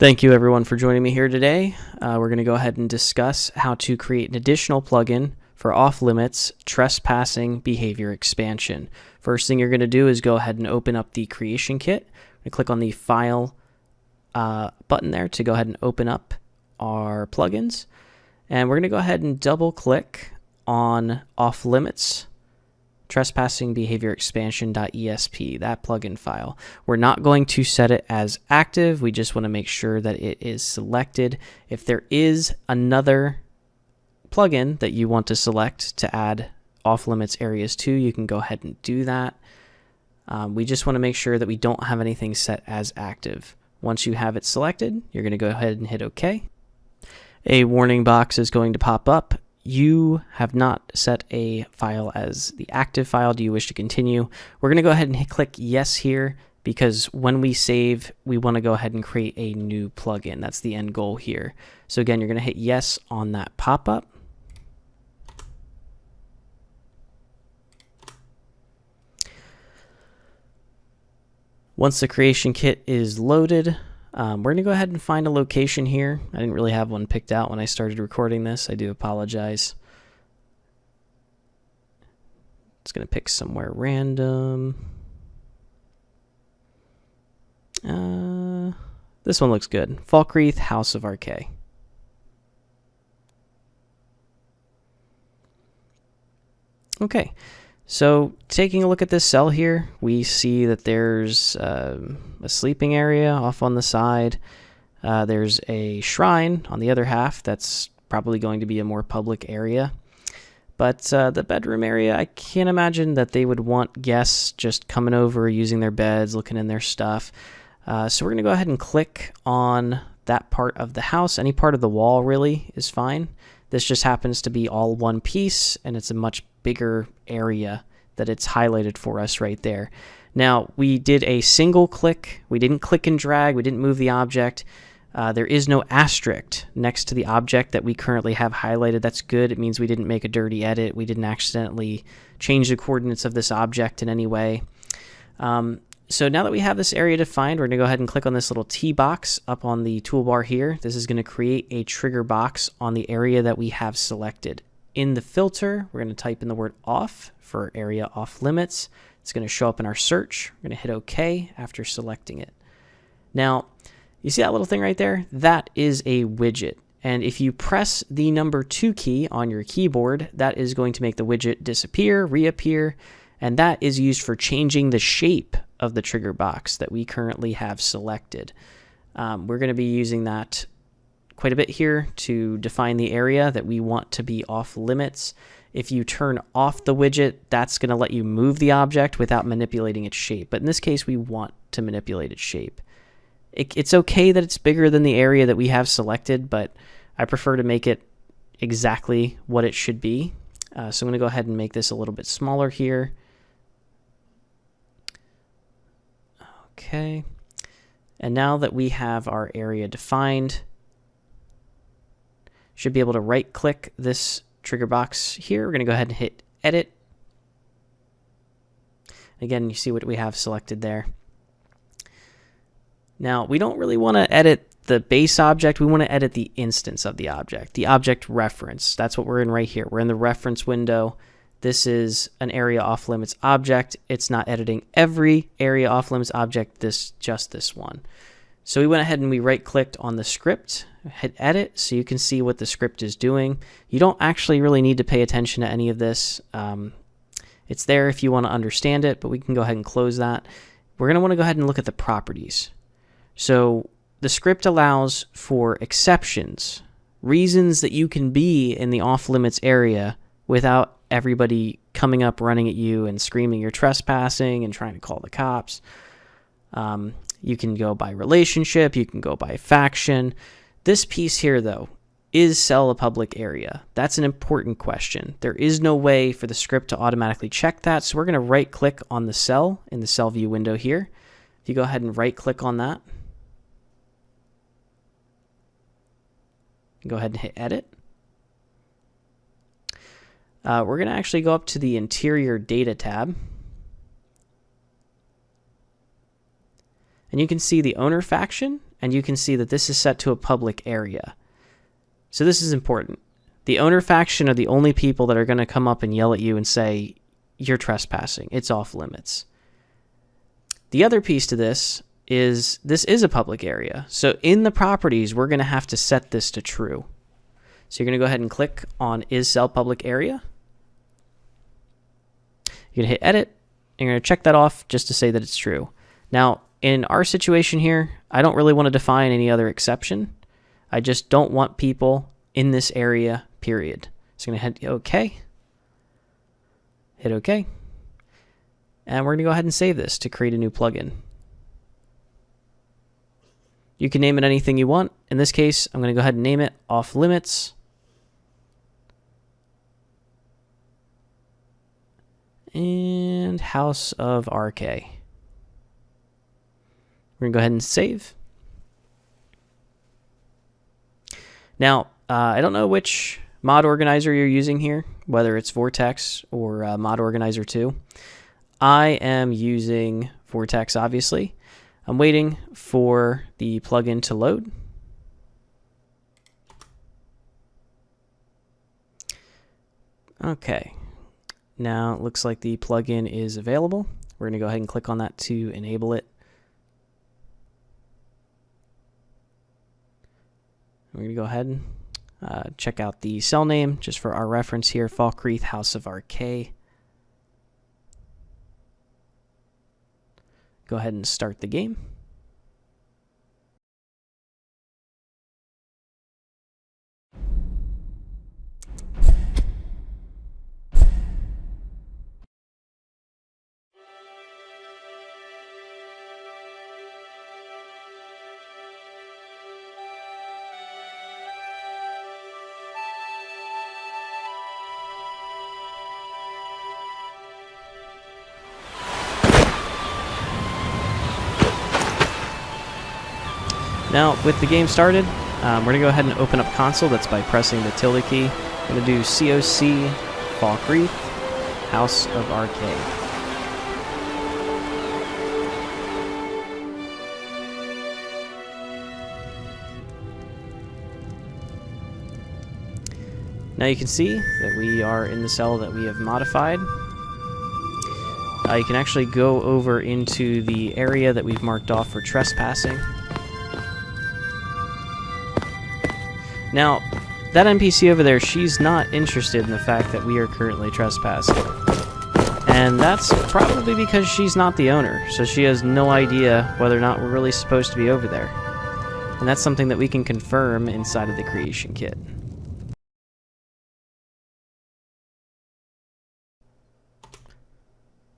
Thank you everyone for joining me here today. We're going to go ahead and discuss how to create an additional plugin for off-limits trespassing behavior expansion. First thing you're going to do is go ahead and open up the creation kit. I'm going to click on the file button there to go ahead and open up our plugins. And we're going to go ahead and double click on off-limits Trespassing Behavior Expansion.esp, that plugin file. We're not going to set it as active. We just want to make sure that it is selected. If there is another plugin that you want to select to add off-limits areas to, you can go ahead and do that. We just want to make sure that we don't have anything set as active. Once you have it selected, you're going to go ahead and hit OK. A warning box is going to pop up. You have not set a file as the active file. Do you wish to continue? We're going to go ahead and click yes here because when we save, we want to go ahead and create a new plugin. That's the end goal here. So again, you're going to hit yes on that pop-up. Once the creation kit is loaded, we're going to go ahead and find a location here. I didn't really have one picked out when I started recording this. I do apologize. It's going to pick somewhere random. This one looks good. Falkreath, House of Archay. Okay. So taking a look at this cell here, we see that there's a sleeping area off on the side. There's a shrine on the other half. That's probably going to be a more public area. But the bedroom area, I can't imagine that they would want guests just coming over, using their beds, looking in their stuff. So we're going to go ahead and click on that part of the house. Any part of the wall really is fine. This just happens to be all one piece, and it's a much bigger area that it's highlighted for us right there. Now, we did a single click. We didn't click and drag. We didn't move the object. There is no asterisk next to the object that we currently have highlighted. That's good. It means we didn't make a dirty edit. We didn't accidentally change the coordinates of this object in any way. So now that we have this area defined, we're going to go ahead and click on this little T box up on the toolbar here. This is going to create a trigger box on the area that we have selected. In the filter, we're going to type in the word off for area off limits. It's going to show up in our search. We're going to hit OK after selecting it. Now, you see that little thing right there? That is a widget. And if you press the number 2 key on your keyboard, that is going to make the widget disappear, reappear, and that is used for changing the shape of the trigger box that we currently have selected. We're going to be using that quite a bit here to define the area that we want to be off limits. If you turn off the widget, that's going to let you move the object without manipulating its shape. But in this case, we want to manipulate its shape. It's okay that it's bigger than the area that we have selected, but I prefer to make it exactly what it should be. So I'm going to go ahead and make this a little bit smaller here. Okay. And now that we have our area defined, should be able to right click this trigger box here. We're going to go ahead and hit edit. Again, you see what we have selected there. Now, we don't really want to edit the base object. We want to edit the instance of the object reference. That's what we're in right here. We're in the reference window. This is an area off limits object. It's not editing every area off limits object, just this one. So we went ahead and we right clicked on the script, hit edit, so you can see what the script is doing. You don't actually really need to pay attention to any of this. It's there if you want to understand it, but we can go ahead and close that. We're going to want to go ahead and look at the properties. So the script allows for exceptions, reasons that you can be in the off limits area without everybody coming up, running at you and screaming you're trespassing and trying to call the cops. You can go by relationship, you can go by faction. This piece here, though, is cell a public area? That's an important question. There is no way for the script to automatically check that, so we're going to right-click on the cell in the cell view window here. If you go ahead and right-click on that, go ahead and hit edit. We're going to actually go up to the interior data tab. And you can see the owner faction and you can see that this is set to a public area. So this is important. The owner faction are the only people that are going to come up and yell at you and say, you're trespassing. It's off limits. The other piece to this is a public area. So in the properties, we're going to have to set this to true. So you're going to go ahead and click on Is Cell Public Area. You're going to hit Edit, and you're going to check that off just to say that it's true. Now, in our situation here, I don't really want to define any other exception. I just don't want people in this area, period. So I'm going to hit OK. Hit OK. And we're going to go ahead and save this to create a new plugin. You can name it anything you want. In this case, I'm going to go ahead and name it Off Limits. And House of RK. We're going to go ahead and save. Now, I don't know which mod organizer you're using here, whether it's Vortex or Mod Organizer 2. I am using Vortex, obviously. I'm waiting for the plugin to load. Okay. Now it looks like the plugin is available. We're going to go ahead and click on that to enable it. We're going to go ahead and check out the cell name just for our reference here, Falkreath House of RK. Go ahead and start the game. Now, with the game started, we're going to go ahead and open up console. That's by pressing the tilde key. I'm going to do COC Falkreath House of RK. Now you can see that we are in the cell that we have modified. You can actually go over into the area that we've marked off for trespassing. Now, that NPC over there, she's not interested in the fact that we are currently trespassing. And that's probably because she's not the owner, so she has no idea whether or not we're really supposed to be over there. And that's something that we can confirm inside of the creation kit.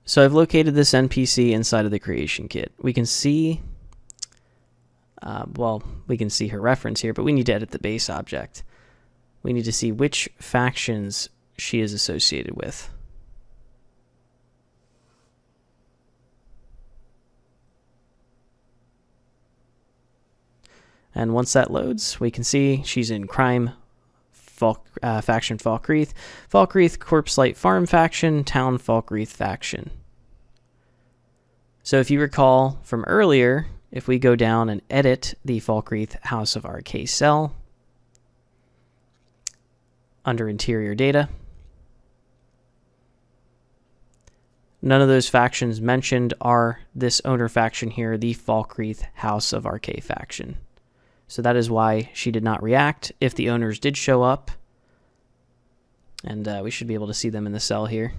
So I've located this NPC inside of the creation kit. We can see we can see her reference here, but we need to edit the base object. We need to see which factions she is associated with. And once that loads, we can see she's in Crime faction Falkreath, Falkreath Corpse Light Farm faction, Town Falkreath faction. So if you recall from earlier, if we go down and edit the Falkreath House of RK cell under interior data, none of those factions mentioned are this owner faction here, the Falkreath House of RK faction. So that is why she did not react. If the owners did show up, and we should be able to see them in the cell here.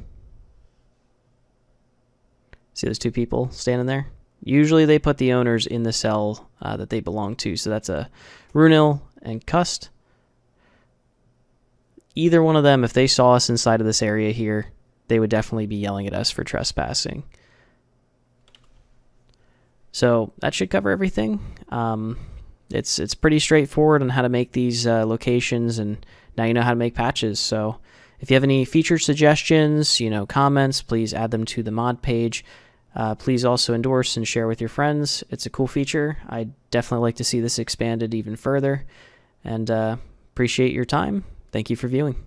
See those two people standing there? Usually they put the owners in the cell that they belong to. So that's a Runil and Cust. Either one of them, if they saw us inside of this area here, they would definitely be yelling at us for trespassing. So that should cover everything. It's pretty straightforward on how to make these locations, and now you know how to make patches. So if you have any feature suggestions, comments, please add them to the mod page. Please also endorse and share with your friends. It's a cool feature. I'd definitely like to see this expanded even further. And appreciate your time. Thank you for viewing.